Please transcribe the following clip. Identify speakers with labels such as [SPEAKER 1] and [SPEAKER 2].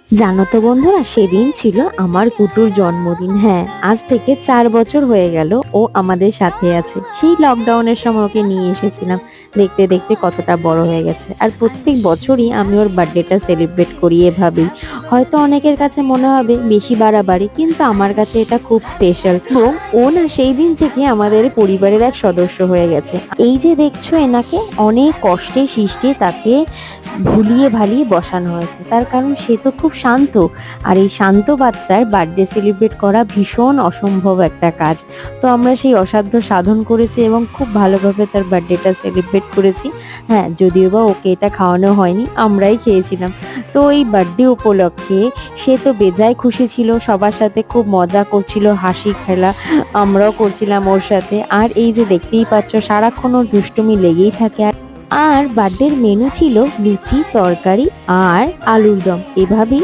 [SPEAKER 1] জানো তো বন্ধুরা, সেদিন ছিল আমার কুটুর জন্মদিন। হ্যাঁ, আজ থেকে 4 বছর হয়ে গেল ও আমাদের সাথে আছে। সেই লকডাউনের সময় ওকে নিয়ে এসেছিলাম। দেখতে দেখতে কতটা বড় হয়ে গেছে। আর প্রত্যেক বছরই আমি ওর বার্থডেটা সেলিব্রেট করি এভাবেই। হয়তো অনেকের কাছে মনে হবে বেশি বাড়াবাড়ি, কিন্তু আমার কাছে এটা খুব স্পেশাল। এবং ও না সেই দিন থেকে আমাদের পরিবারের এক সদস্য হয়ে গেছে। এই যে দেখছো, এনাকে অনেক কষ্টে সৃষ্টে তাকে ভুলিয়ে ভালিয়ে বসানো হয়েছে। তার কারণ সে তো খুব শান্ত, আর এই শান্ত বাচ্চার বার্থডে সেলিব্রেট করা ভীষণ অসম্ভব একটা কাজ। তো আমরা সেই অসাধ্য সাধন করেছি এবং খুব ভালোভাবে তার বার্থডেটা সেলিব্রেট করেছি। হ্যাঁ, যদিও বা ওকে এটা খাওয়ানো হয়নি, আমরাই খেয়েছিলাম। তো এই বার্থডে উপলক্ষে সে তো বেজায় খুশি ছিল, সবার সাথে খুব মজা করছিল, হাসি খেলা আমরাও করছিলাম ওর সাথে। আর এই যে দেখতেই পাচ্ছ, সারাক্ষণ ওর দুষ্টুমি লেগেই থাকে। আর বার্থডের মেনু ছিল লুচি, তরকারি আর আলুর দম। এভাবেই